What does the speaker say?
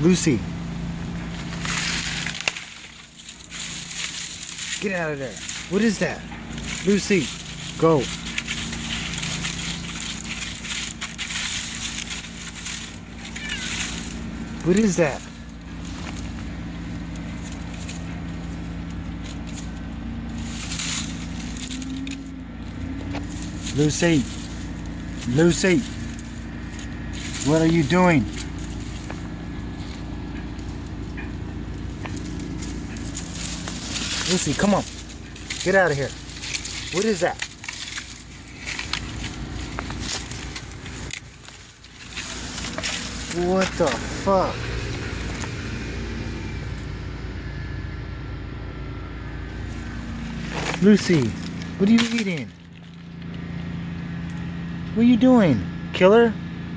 Lucy. Get out of there. What is that? Lucy, go. What is that? Lucy. Lucy. What are you doing? Lucy, come on. Get out of here. What is that? What the fuck? Lucy, what are you eating? What are you doing? Killer?